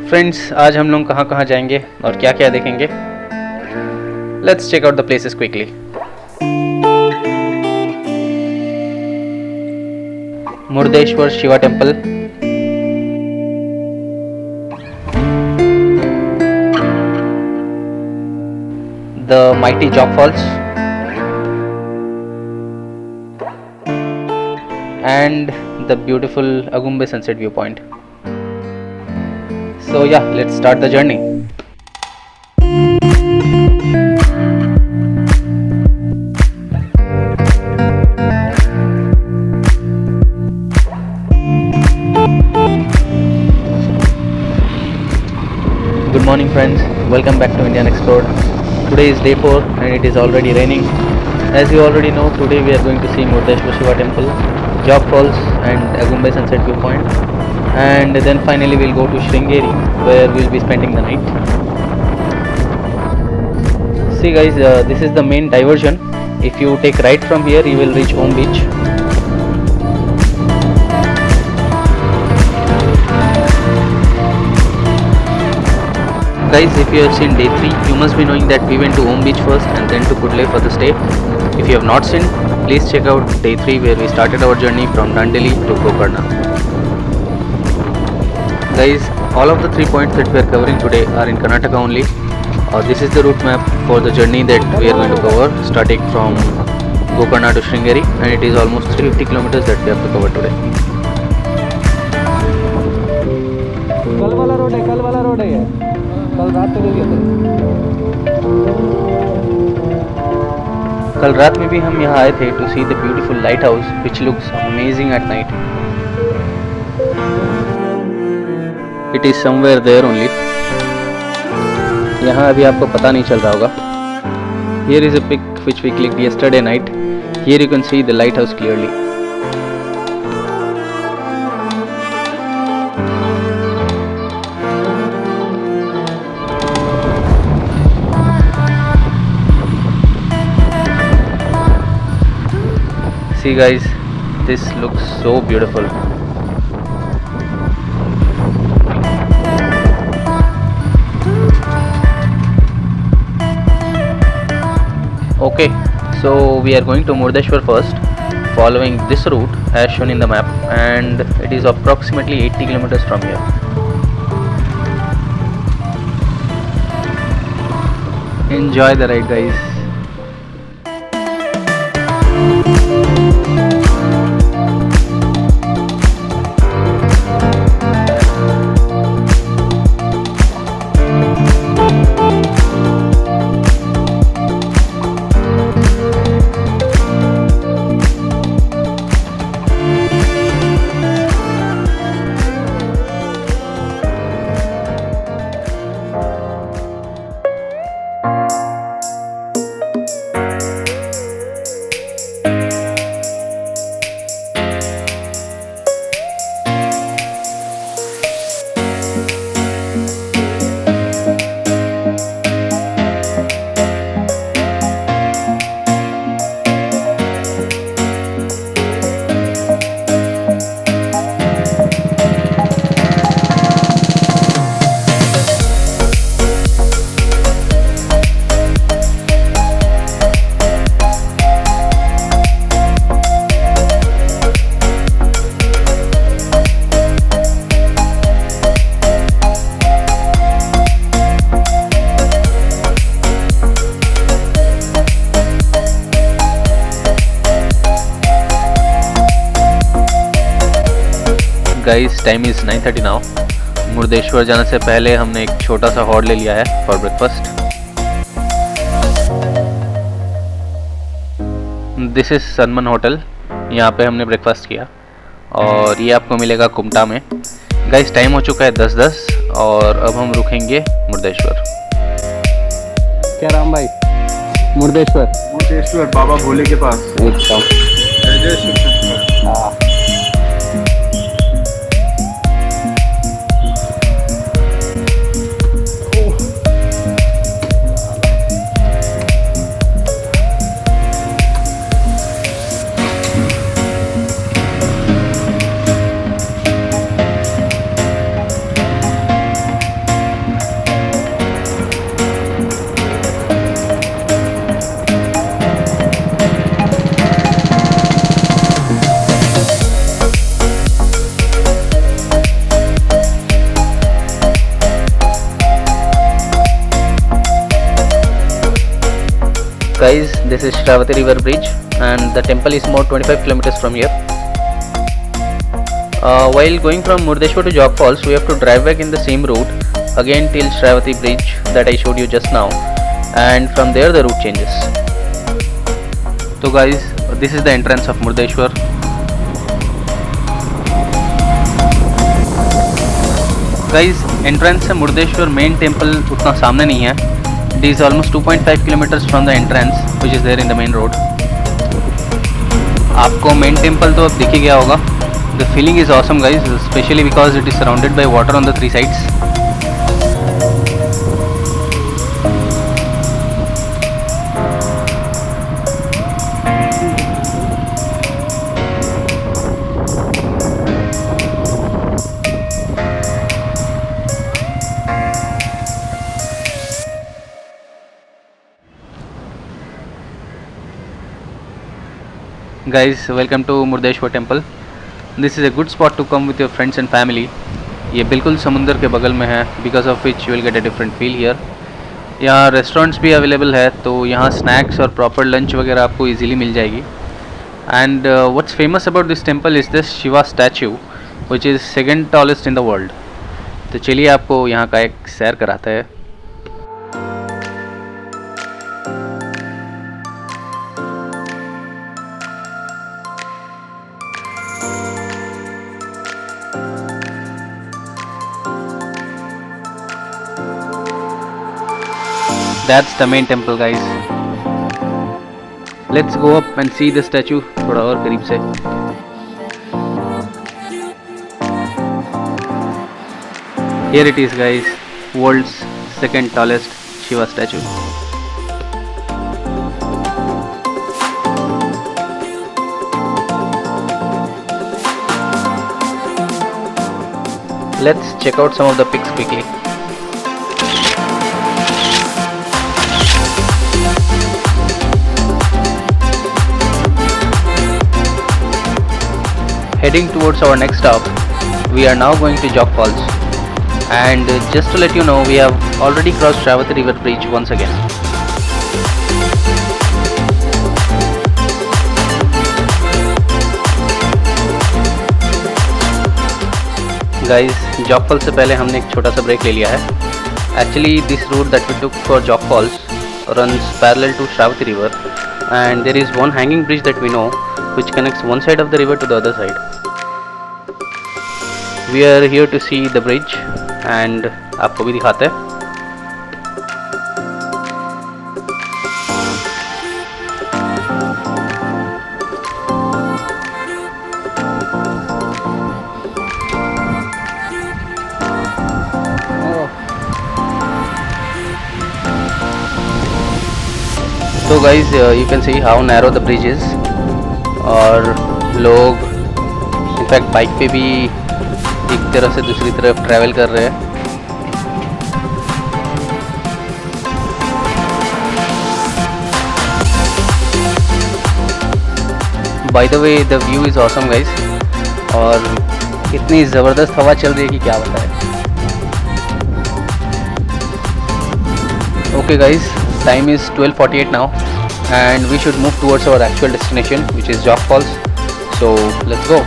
Friends, आज हम लोग कहाँ कहाँ जाएंगे और क्या क्या देखेंगे, let's check out the places quickly. Murdeshwar Shiva temple, the mighty Jog Falls, and the beautiful Agumbe sunset viewpoint. So yeah, let's start the journey. Good morning friends, welcome back to Indian Explored. Today is day 4 and it is already raining. As you already know, today we are going to see Murdeshwar Shiva Temple, Jog Falls and Agumbe sunset viewpoint, and then finally we'll go to Sringeri where we'll be spending the night. See guys, this is the main diversion. If you take right from here, you will reach Om Beach. Guys, if you have seen day 3, you must be knowing that we went to Om Beach first and then to Kudle for the stay. If you have not seen, please check out day 3 where we started our journey from Dandeli to Gokarna. Guys, all of the 3 points that we are covering today are in Karnataka only. This is the route map for the journey that we are going to cover, starting from Gokarna to Sringeri, and it is almost 350 kilometers that we have to cover today. कल वाला road है ये। कल रात को गए थे। कल रात में भी हम यहाँ आए थे to see the beautiful lighthouse which looks amazing at night. It is somewhere there only. यहाँ अभी आपको पता नहीं चल रहा होगा. Here is a pic which we clicked yesterday night. Here you can see the lighthouse clearly. See guys, this looks so beautiful. Okay, so we are going to Murdeshwar first, following this route as shown in the map, and it is approximately 80 kilometers from here. Enjoy the ride guys. Guys, time is 9:30 now. Murdeshwar जाने से पहले हमने एक छोटा सा halt ले लिया है for breakfast. This is Sanman hotel. यहाँ पे हमने ब्रेकफास्ट किया और ये आपको मिलेगा कुमटा में. गाइस, टाइम हो चुका है 10:10 और अब हम रुकेंगे मुर्देश्वर. क्या राम भाई? मुर्देश्वर बाबा भोले के पास. हाँ. Guys, this is Shravati River Bridge and the temple is more 25 kilometers from here. While going from Murdeshwar to Jog Falls, we have to drive back in the same route again till Shravati Bridge that I showed you just now, and from there the route changes. So guys, this is the entrance of Murdeshwar. Guys, entrance से Murdeshwar main temple उतना सामने नहीं है. It is almost 2.5 kilometers from the entrance which is there in the main road. आपको main temple तो अब दिख ही गया होगा. The feeling is awesome guys, especially because it is surrounded by water on the three sides. Guys, welcome to Murdeshwar temple. This is a good spot to come with your friends and family. ये बिल्कुल समुंदर के बगल में है, because of which you will get a different feel here. यहाँ restaurants भी available है, तो यहाँ स्नैक्स और प्रॉपर लंच वगैरह आपको इजीली मिल जाएगी. And what's famous about this temple is this Shiva statue which is second tallest in the world. तो चलिए आपको यहाँ का एक सैर कराता है. That's the main temple guys. Let's go up and see the statue थोड़ा और करीब से. Here it is guys, world's second tallest Shiva statue. Let's check out some of the pics quickly. Heading towards our next stop, we are now going to Jog Falls, and just to let you know, we have already crossed Shravati River Bridge once again. Guys, Jog Falls से पहले हमने एक छोटा सा break ले लिया है. Actually, this route that we took for Jog Falls runs parallel to Shravati River, and there is one hanging bridge that we know which connects one side of the river to the other side. We are here to see the bridge and आपको भी दिखाते हैं. So guys, you can see how narrow the bridge is. और लोग in fact bike पे भी एक तरफ से दूसरी तरफ ट्रैवल कर रहे हैं. By the way the view is awesome guys, और इतनी ज़बरदस्त हवा चल रही है कि क्या बताएं. Okay guys, time is 12:48 now and we should move towards our actual destination which is Jog Falls. So let's go.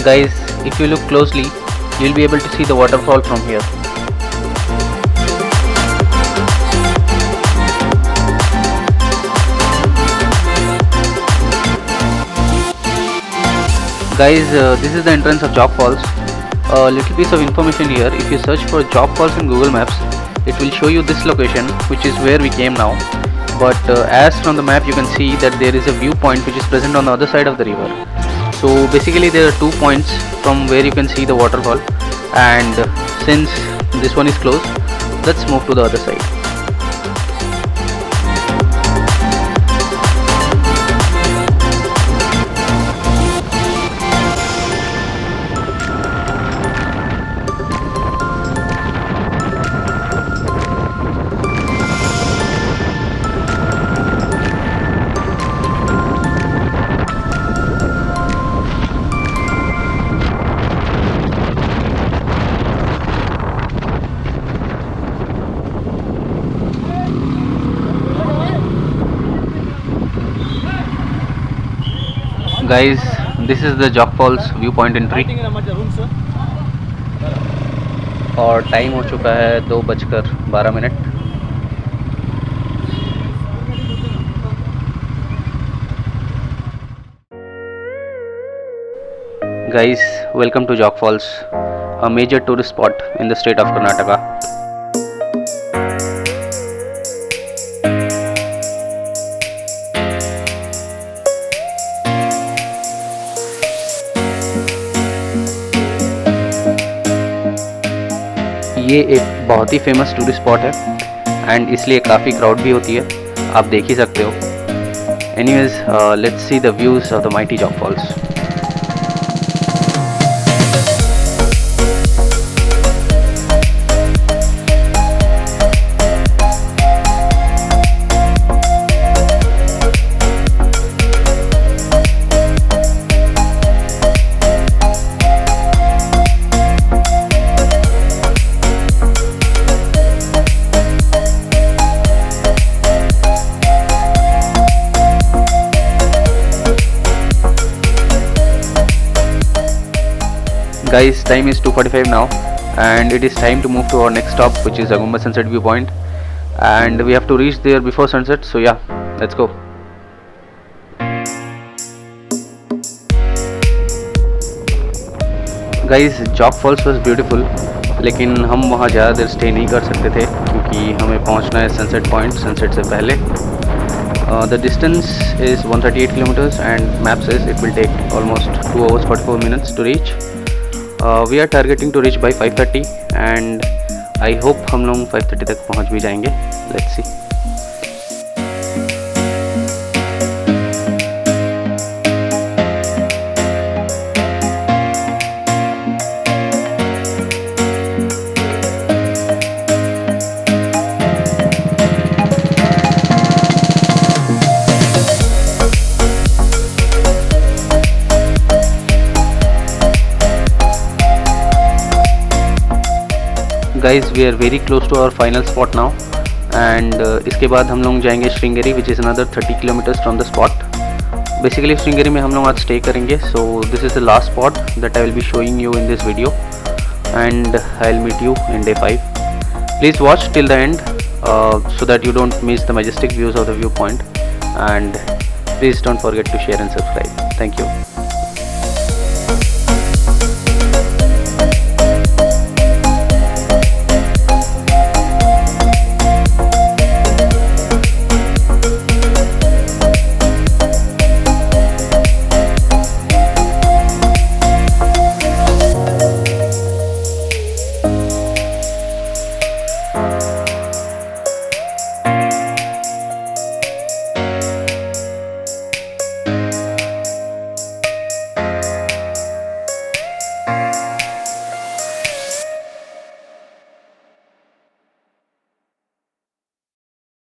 Guys, if you look closely, you will be able to see the waterfall from here. Guys, this is the entrance of Jog Falls. A little piece of information here: if you search for Jog Falls in Google Maps, it will show you this location, which is where we came now. But as from the map you can see that there is a viewpoint which is present on the other side of the river. So basically there are 2 points from where you can see the waterfall, and since this one is closed, let's move to the other side. Guys, this is the Jog Falls view point entry और time हो चुका है 2:12। Guys, welcome to Jog Falls, a major tourist spot in the state of Karnataka. ये एक बहुत ही famous tourist spot है and इसलिए काफ़ी क्राउड भी होती है, आप देख ही सकते हो। Anyways, let's see the views of the mighty Jog falls. Guys, time is 2:45 now and it is time to move to our next stop, which is Agumba Sunset Viewpoint, and we have to reach there before sunset. So yeah, let's go. Guys, Jog Falls was beautiful, लेकिन हम वहाँ ज़्यादा देर stay नहीं कर सकते थे क्योंकि हमें पहुँचना है सनसेट पॉइंट सनसेट से पहले। The distance is 138 kilometers and map says it will take almost 2 hours 44 minutes to reach. We are targeting to reach by 5:30 and I hope हम लोग 5:30 तक पहुंच भी जाएंगे। Let's see. Guys, we are very close to our final spot now and इसके बाद हम लोग जाएंगे Sringeri, which is another 30 kilometers from the spot. Basically Sringeri में हम लोग आज stay करेंगे, so this is the last spot that I will be showing you in this video and I'll meet you in day 5. Please watch till the end so that you don't miss the majestic views of the viewpoint, and please don't forget to share and subscribe. Thank you.